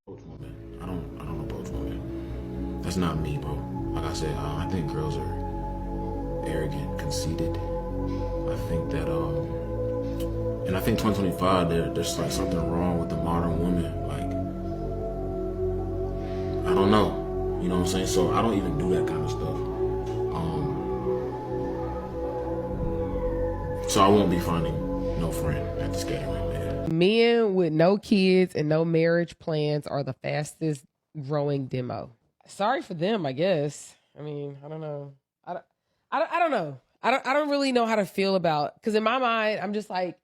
Both women. I don't know both women. That's not me, bro. Like I said, I think girls are arrogant, conceited. I think that and I think 2025 there's like something wrong with the modern woman. Like, I don't know. You know what I'm saying? So I don't even do that kind of stuff. So I won't be finding no friend at the skating rink, man. Men with no kids and no marriage plans are the fastest growing demo. Sorry for them, I guess. I mean, I don't know. I don't know. I don't really know how to feel about, because in my mind, I'm just like,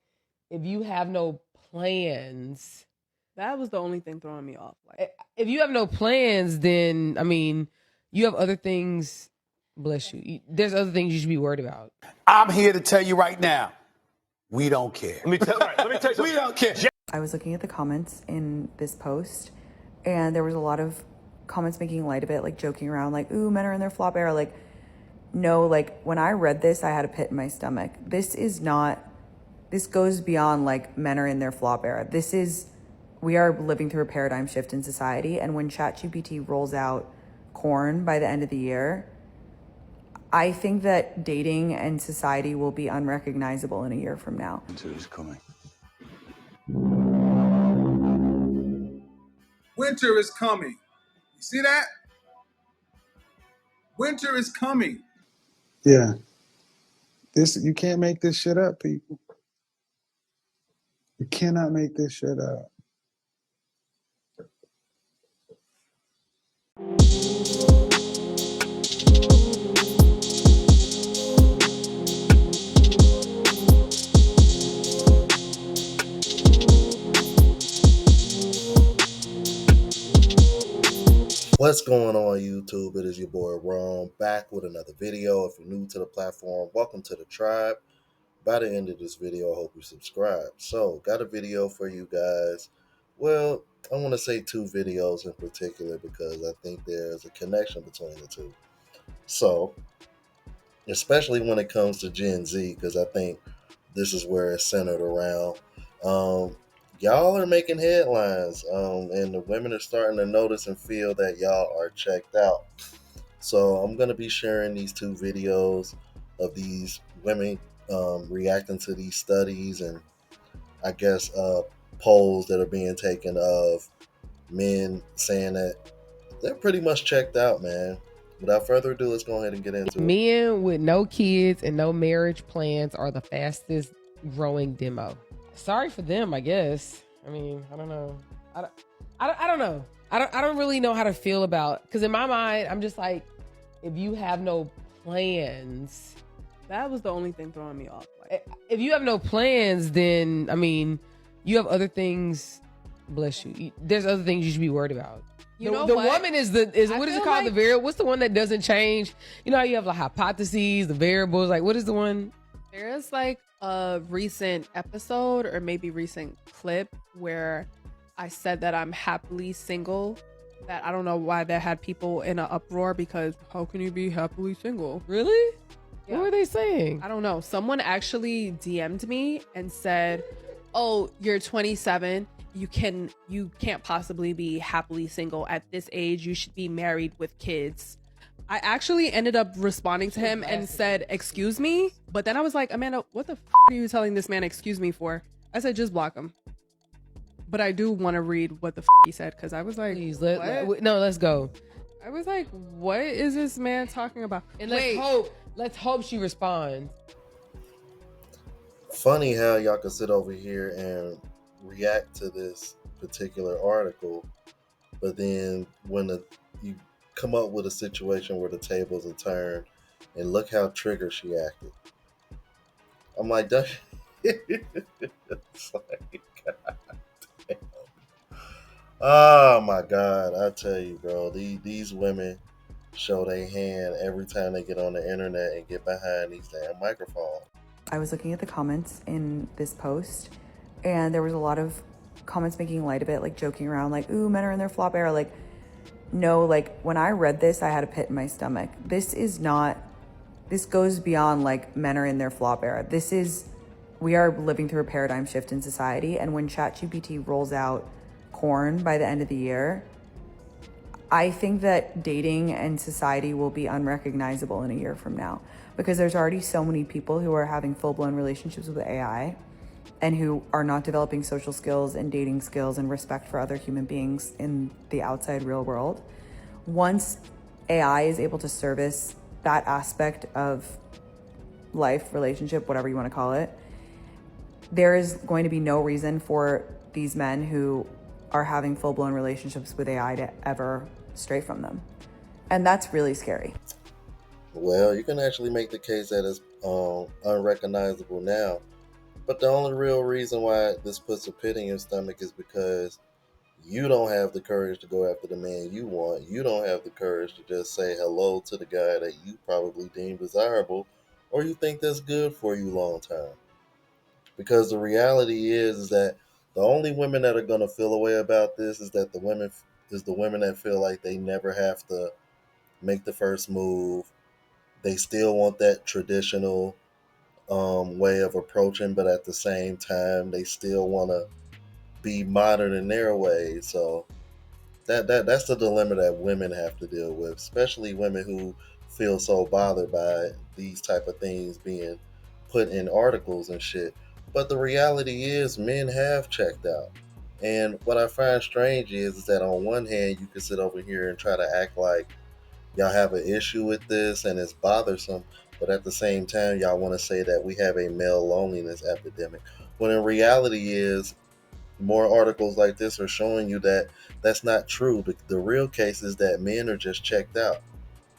if you have no plans, that was the only thing throwing me off. Like, if you have no plans, then I mean, you have other things. Bless you. There's other things you should be worried about. I'm here to tell you right now, we don't care. Let me tell you something. We don't care. I was looking at the comments in this post, and there was a lot of comments making light of it, like joking around, like, ooh, men are in their flop era. Like, no, like when I read this, I had a pit in my stomach. This goes beyond like men are in their flop era. We are living through a paradigm shift in society. And when ChatGPT rolls out corn by the end of the year, I think that dating and society will be unrecognizable in a year from now. Winter is coming. Winter is coming. You see that? Winter is coming. Yeah. You can't make this shit up, people. You cannot make this shit up. What's going on, YouTube? It is your boy Ron, back with another video. If you're new to the platform, welcome to the tribe. By the end of this video, I hope you subscribe. So, got a video for you guys. Well, I want to say two videos in particular because I think there's a connection between the two. So, especially when it comes to Gen Z, because I think this is where it's centered around. Y'all are making headlines, and the women are starting to notice and feel that y'all are checked out. So I'm going to be sharing these two videos of these women reacting to these studies and I guess polls that are being taken of men saying that they're pretty much checked out, man. Without further ado, let's go ahead and get into it. Men with no kids and no marriage plans are the fastest growing demo. Sorry for them, I guess. I mean, I don't know. I don't know. I don't really know how to feel about, because in my mind, I'm just like, if you have no plans, that was the only thing throwing me off. Like, if you have no plans, then I mean, you have other things. Bless you. There's other things you should be worried about. The woman is what is it called? Like, the variable. What's the one that doesn't change? You know how you have like hypotheses, the variables. Like, what is the one? There's like a recent episode or maybe recent clip where I said that I'm happily single. That I don't know why that had people in an uproar, because how can you be happily single? Really? Yeah. What were they saying? I don't know. Someone actually DM'd me and said, "Oh, you're 27. You can't possibly be happily single at this age. You should be married with kids." I actually ended up responding to him and said, "Excuse me?" But then I was like, "Amanda, what the are you telling this man excuse me for?" I said, "Just block him." But I do want to read what the he said, because I was like, please, let's go. I was like, what is this man talking about? And let's hope she responds. Funny how y'all can sit over here and react to this particular article, but then when you come up with a situation where the tables are turned, and look how triggered she acted. I'm like, it's like, God damn. Oh my God, I tell you, bro, these women show their hand every time they get on the internet and get behind these damn microphones. I was looking at the comments in this post, and there was a lot of comments making light of it, like joking around, like, ooh, men are in their flop era. Like, no, like when I read this, I had a pit in my stomach. This goes beyond like men are in their flop era. We are living through a paradigm shift in society. And when ChatGPT rolls out porn by the end of the year, I think that dating and society will be unrecognizable in a year from now, because there's already so many people who are having full-blown relationships with AI and who are not developing social skills and dating skills and respect for other human beings in the outside real world. Once AI is able to service that aspect of life, relationship, whatever you want to call it, there is going to be no reason for these men who are having full-blown relationships with AI to ever stray from them. And that's really scary. Well, you can actually make the case that it's unrecognizable now. But the only real reason why this puts a pit in your stomach is because you don't have the courage to go after the man you want. You don't have the courage to just say hello to the guy that you probably deem desirable or you think that's good for you long term. Because the reality is that the only women that are going to feel a way about this is that the women that feel like they never have to make the first move. They still want that traditional way of approaching, but at the same time, they still want to be modern in their ways. So that's the dilemma that women have to deal with, especially women who feel so bothered by these type of things being put in articles and shit. But the reality is, men have checked out. And what I find strange is that on one hand, you can sit over here and try to act like y'all have an issue with this and it's bothersome, but at the same time, y'all want to say that we have a male loneliness epidemic. When in reality is, more articles like this are showing you that that's not true. The real case is that men are just checked out.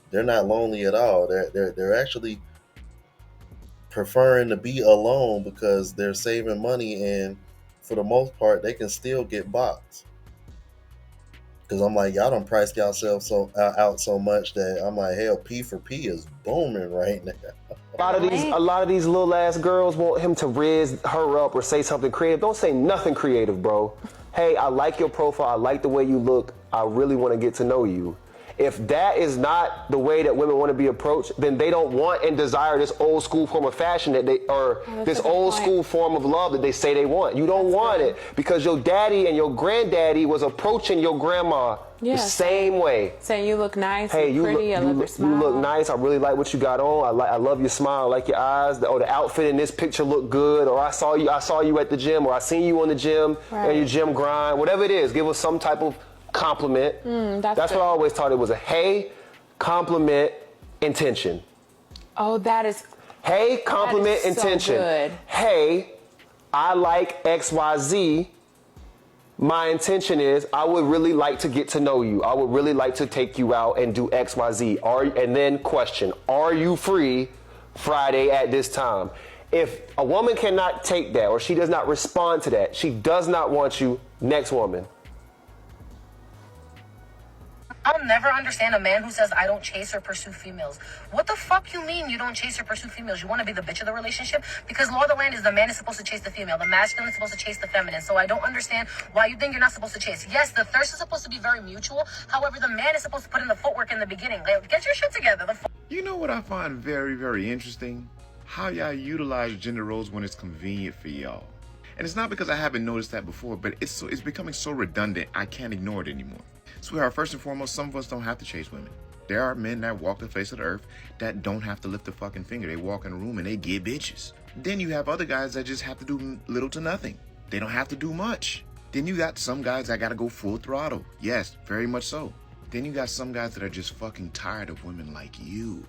They're not lonely at all. They're actually preferring to be alone because they're saving money, and for the most part, they can still get boxed. Because I'm like, y'all don't price yourself out so much that I'm like, hell, P for P is booming right now. A lot of these little ass girls want him to riz her up or say something creative. Don't say nothing creative, bro. Hey, I like your profile. I like the way you look. I really want to get to know you. If that is not the way that women want to be approached, then they don't want and desire this old school form of fashion this old school form of love that they say they want. You don't want it because your daddy and your granddaddy was approaching your grandma the same way. Saying you look nice, hey, you pretty, I love your smile. You look nice. I really like what you got on. I love your smile. I like your eyes. The outfit in this picture look good. Or I saw you at the gym. Or I seen you on the gym and your gym grind. Whatever it is, give us some type of compliment. That's what I always thought it was. A hey, compliment, intention. Oh, that is. Hey, compliment, intention. So good. Hey, I like XYZ. My intention is I would really like to get to know you. I would really like to take you out and do XYZ. And then question, are you free Friday at this time? If a woman cannot take that or she does not respond to that, she does not want you, next woman. I'll never understand a man who says, I don't chase or pursue females. What the fuck you mean you don't chase or pursue females? You want to be the bitch of the relationship? Because law of the land is the man is supposed to chase the female. The masculine is supposed to chase the feminine. So I don't understand why you think you're not supposed to chase. Yes, the thirst is supposed to be very mutual. However, the man is supposed to put in the footwork in the beginning. Like, get your shit together. You know what I find very, very interesting? How y'all utilize gender roles when it's convenient for y'all. And it's not because I haven't noticed that before, but it's becoming so redundant, I can't ignore it anymore. Sweetheart, first and foremost, some of us don't have to chase women. There are men that walk the face of the earth that don't have to lift a fucking finger. They walk in a room and they get bitches. Then you have other guys that just have to do little to nothing. They don't have to do much. Then you got some guys that gotta go full throttle. Yes, very much so. Then you got some guys that are just fucking tired of women like you.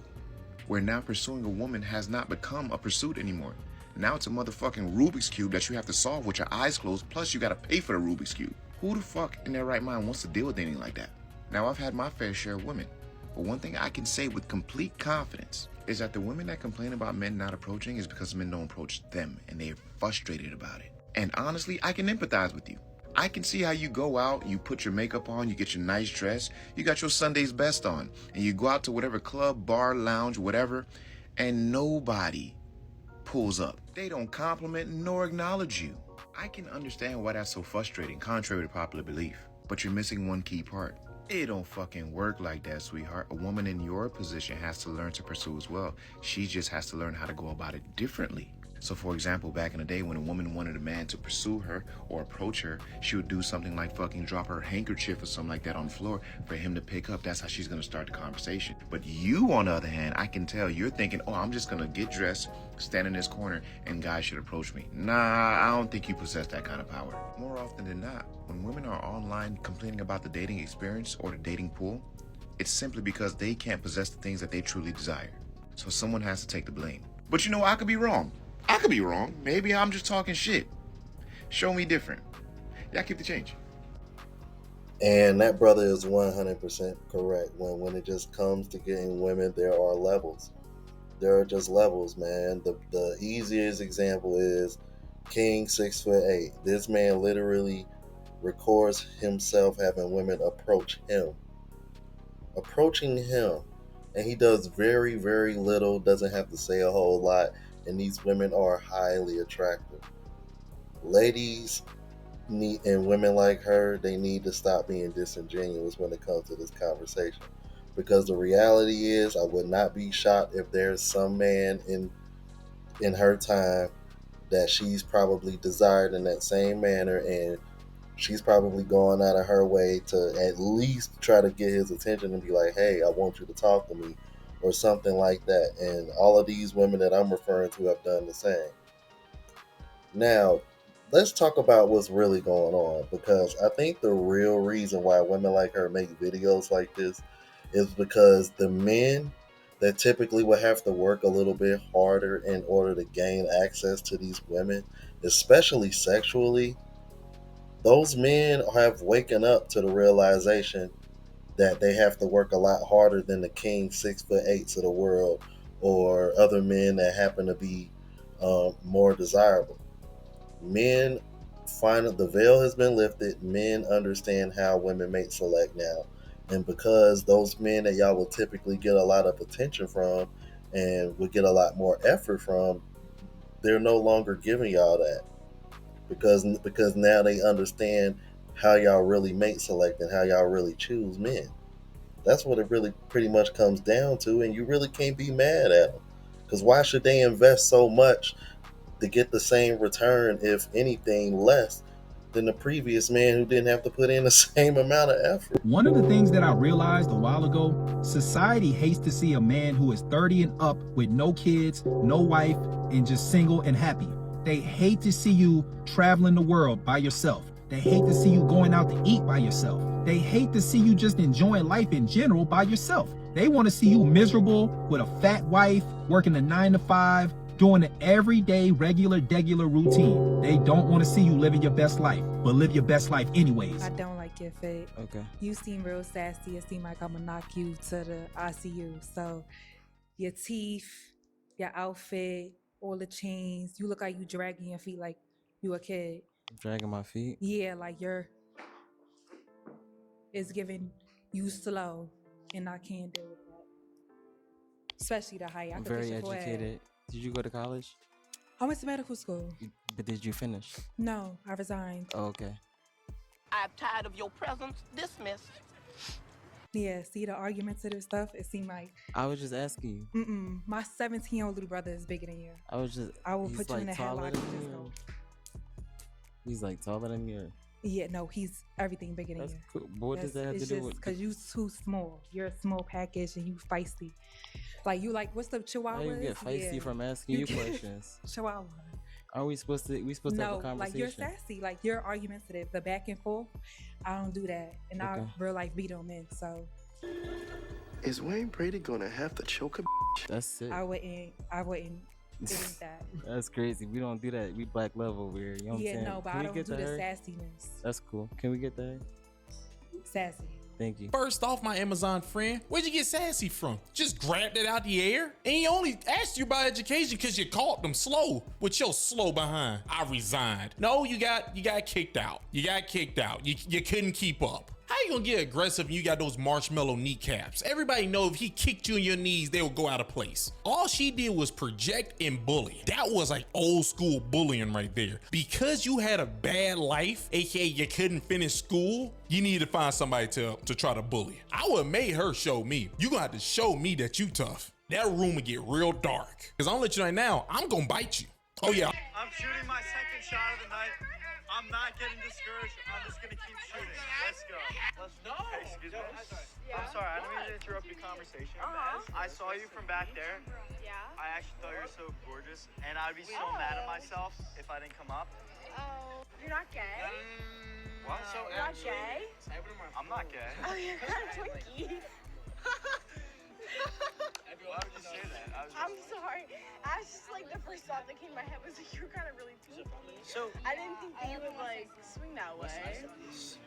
Where now pursuing a woman has not become a pursuit anymore. Now it's a motherfucking Rubik's Cube that you have to solve with your eyes closed, plus you gotta pay for the Rubik's Cube. Who the fuck in their right mind wants to deal with anything like that? Now, I've had my fair share of women, but one thing I can say with complete confidence is that the women that complain about men not approaching is because men don't approach them, and they're frustrated about it. And honestly, I can empathize with you. I can see how you go out, you put your makeup on, you get your nice dress, you got your Sunday's best on, and you go out to whatever club, bar, lounge, whatever, and nobody pulls up. They don't compliment nor acknowledge you. I can understand why that's so frustrating, contrary to popular belief. But you're missing one key part. It don't fucking work like that, sweetheart. A woman in your position has to learn to pursue as well. She just has to learn how to go about it differently. So for example, back in the day when a woman wanted a man to pursue her or approach her, she would do something like fucking drop her handkerchief or something like that on the floor for him to pick up. That's how she's gonna start the conversation. But you, on the other hand, I can tell you're thinking, oh, I'm just gonna get dressed, stand in this corner, and guys should approach me. Nah, I don't think you possess that kind of power. More often than not, when women are online complaining about the dating experience or the dating pool, it's simply because they can't possess the things that they truly desire. So someone has to take the blame. But you know, I could be wrong. I could be wrong. Maybe I'm just talking shit. Show me different. Y'all keep the change. And that brother is 100% correct. When it just comes to getting women, there are levels. There are just levels, man. The easiest example is King 6'8". This man literally records himself having women approaching him. And he does very, very little, doesn't have to say a whole lot. And these women are highly attractive. Ladies and women like her, they need to stop being disingenuous when it comes to this conversation. Because the reality is, I would not be shocked if there's some man in her time that she's probably desired in that same manner, and she's probably going out of her way to at least try to get his attention and be like, hey, I want you to talk to me, or something like that. And all of these women that I'm referring to have done the same. Now, let's talk about what's really going on, because I think the real reason why women like her make videos like this is because the men that typically would have to work a little bit harder in order to gain access to these women, especially sexually, those men have waken up to the realization that they have to work a lot harder than the King 6'8" of the world, or other men that happen to be more desirable. Men find that the veil has been lifted. Men understand how women mate select now. And because those men that y'all will typically get a lot of attention from and would get a lot more effort from, they're no longer giving y'all that. Because now they understand how y'all really mate select and how y'all really choose men. That's what it really pretty much comes down to, and you really can't be mad at them. Because why should they invest so much to get the same return, if anything less, than the previous man who didn't have to put in the same amount of effort? One of the things that I realized a while ago, society hates to see a man who is 30 and up with no kids, no wife, and just single and happy. They hate to see you traveling the world by yourself. They hate to see you going out to eat by yourself. They hate to see you just enjoying life in general by yourself. They want to see you miserable with a fat wife, working a 9 to 5, doing an everyday, regular routine. They don't want to see you living your best life, but live your best life anyways. I don't like your fit. Okay. You seem real sassy. It seems like I'm gonna knock you to the ICU. So your teeth, your outfit, all the chains, you look like you dragging your feet like you a kid. Dragging my feet? Yeah, like it's giving you slow, and I can't deal with that. Especially the height. I'm very educated. Did you go to college? I went to medical school. But did you finish? No, I resigned. Oh, okay. I'm tired of your presence. Dismissed. Yeah, see the arguments and stuff? It seemed like... I was just asking you. My 17-year-old little brother is bigger than you. I will put you in a headlock and just go. He's like taller than you? Yeah, no, he's everything bigger than you. Cool. But what does that have to do with... Because you too small. You're a small package and you feisty. Like, you like, what's the chihuahua? How you get feisty from asking you questions? Chihuahua. Are we supposed to have a conversation? No, like, you're sassy. Like, you're argumentative. The back and forth, I don't do that. And I real life beat on men, so... Is Wayne Brady gonna have to choke a bitch? That's it. I wouldn't do that. That's crazy. We don't do that. We black love over here. You know what I'm saying? No, but I don't do the sassiness. That's cool. Can we get that? Sassy. Thank you. First off, my Amazon friend, where'd you get sassy from? Just grabbed it out the air? And he only asked you about education because you caught them slow with your slow behind. I resigned. No, you got kicked out. You got kicked out. You couldn't keep up. How you gonna get aggressive when you got those marshmallow kneecaps? Everybody know if he kicked you in your knees, they would go out of place. All she did was project and bully. That was like old school bullying right there. Because you had a bad life, aka you couldn't finish school, you need to find somebody to try to bully. I would have made her show me. You gonna have to show me that you tough. That room would get real dark. Cause I'm gonna let you know right now, I'm gonna bite you. Oh yeah. I'm shooting my second shot of the night. I'm not getting discouraged. I'm just gonna keep shooting. Let's go. Let's go. Hey, excuse me. I'm sorry. I didn't mean to interrupt your conversation. I saw you from back there. Yeah. I actually thought you were so gorgeous, and I'd be so mad at myself if I didn't come up. Oh, you're not gay? What? So You're not gay? I'm not gay. Oh, you're kind of twinkie. Why would you say that? I'm sorry. I was just like, the first thought that came to my head was that you were kind of really twinkie. So I didn't think that you would like swing that way.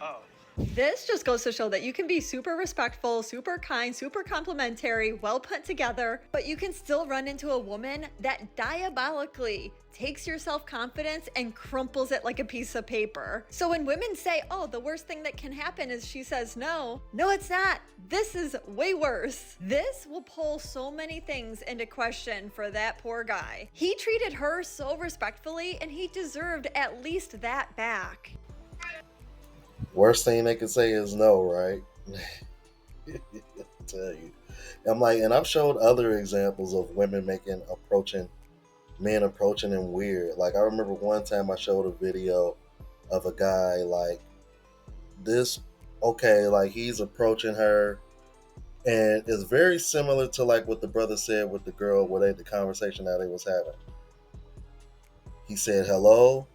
Oh. This just goes to show that you can be super respectful, super kind, super complimentary, well put together, but you can still run into a woman that diabolically takes your self-confidence and crumples it like a piece of paper. So when women say, oh, the worst thing that can happen is she says no, it's not. This is way worse. This will pull so many things into question for that poor guy. He treated her so respectfully and he deserved at least that back. Worst thing they can say is no, right? I tell you. I'm like, and I've showed other examples of women men approaching them weird. Like I remember one time I showed a video of a guy like this, okay, like he's approaching her, and it's very similar to like what the brother said with the girl, the conversation that they was having. He said hello,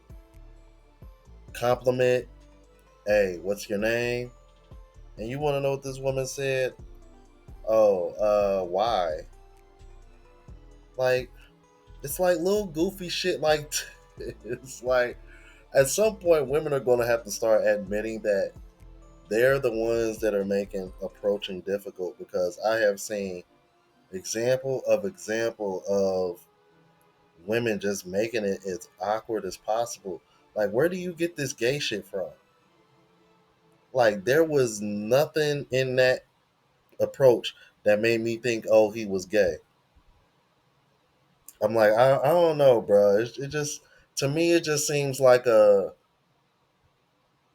compliment, hey, what's your name? And you want to know what this woman said? Oh, why? Like, it's like little goofy shit like it's like at some point women are going to have to start admitting that they're the ones that are making approaching difficult, because I have seen example of women just making it as awkward as possible. Like, where do you get this gay shit from? Like, there was nothing in that approach that made me think, oh, he was gay. I'm like, I don't know, bro. It just, to me, it just seems like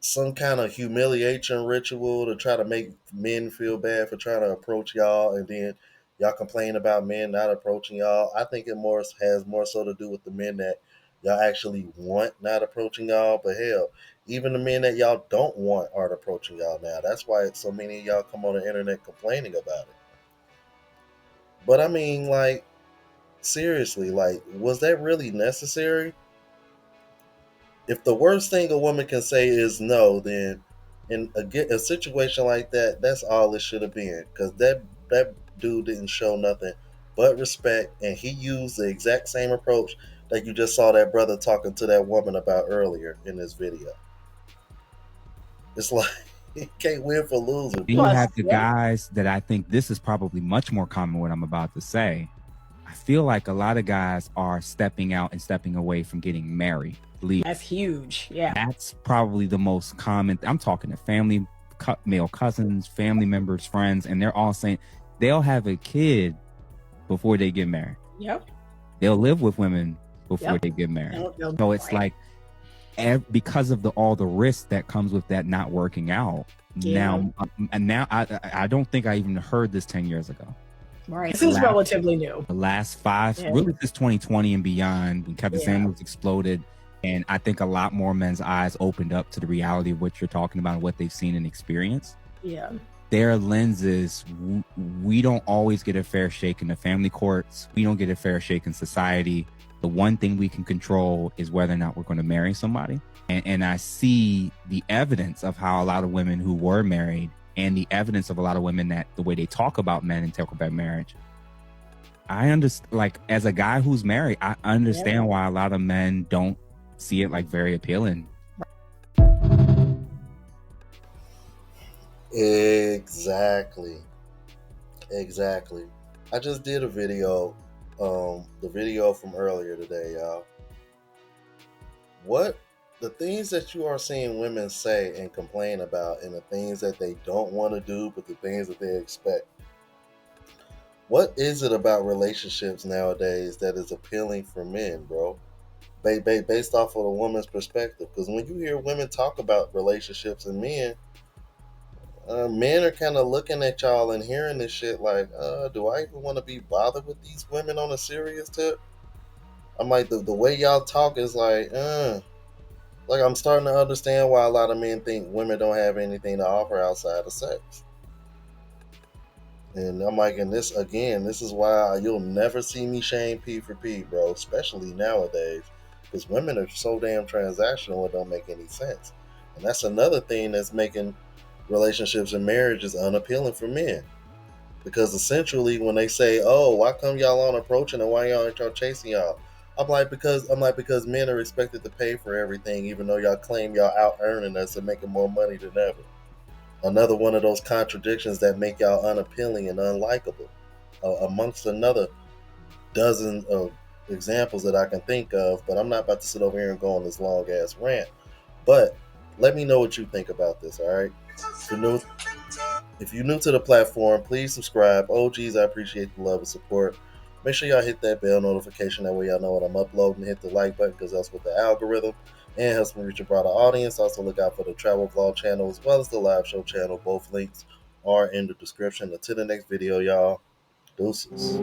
some kind of humiliation ritual to try to make men feel bad for trying to approach y'all, and then y'all complain about men not approaching y'all. I think it has more so to do with the men that y'all actually want not approaching y'all. But hell, even the men that y'all don't want aren't approaching y'all now. That's why so many of y'all come on the internet complaining about it. But I mean, like, seriously, like, was that really necessary? If the worst thing a woman can say is no, then in a situation like that, that's all it should have been. Because that dude didn't show nothing but respect, and he used the exact same approach that you just saw that brother talking to that woman about earlier in this video. It's like, you can't win for losing. Then you have the guys that I think this is probably much more common what I'm about to say. I feel like a lot of guys are stepping out and stepping away from getting married. That's huge. Yeah. That's probably the most common. I'm talking to family, male cousins, family members, friends, and they're all saying they'll have a kid before they get married. Yep. They'll live with women before they get married. So it's like, because of all the risk that comes with that not working out. Yeah. Now I don't think I even heard this 10 years ago. Right. This is relatively new. The last five, really since 2020 and beyond, when Kevin Samuels exploded, and I think a lot more men's eyes opened up to the reality of what you're talking about and what they've seen and experienced. Yeah. Their lenses, we don't always get a fair shake in the family courts. We don't get a fair shake in society. The one thing we can control is whether or not we're going to marry somebody. And I see the evidence of how a lot of women who were married, and the evidence of a lot of women that the way they talk about men and talk about marriage. I understand, like, as a guy who's married, I understand why a lot of men don't see it like very appealing. Exactly. I just did a video, the video from earlier today, y'all. The things that you are seeing women say and complain about, and the things that they don't want to do, but the things that they expect. What is it about relationships nowadays that is appealing for men, bro? Based off of a woman's perspective. Because when you hear women talk about relationships and men are kind of looking at y'all and hearing this shit like, do I even want to be bothered with these women on a serious tip? I'm like, the way y'all talk is like I'm starting to understand why a lot of men think women don't have anything to offer outside of sex. And I'm like, and this is why you'll never see me shame P for P, bro, especially nowadays. Because women are so damn transactional, it don't make any sense. And that's another thing that's making relationships and marriages unappealing for men. Because essentially when they say, oh, why come y'all on approaching and why y'all chasing y'all? I'm like, because men are expected to pay for everything, even though y'all claim y'all out earning us and making more money than ever. Another one of those contradictions that make y'all unappealing and unlikable, amongst another dozen of examples that I can think of. But I'm not about to sit over here and go on this long ass rant. But let me know what you think about this. All right. If you're new to the platform, please subscribe. OGs, I appreciate the love and support. Make sure y'all hit that bell notification. That way y'all know what I'm uploading. Hit the like button because that's what the algorithm and helps me reach a broader audience. Also look out for the travel vlog channel as well as the live show channel. Both links are in the description. Until the next video, y'all. Deuces.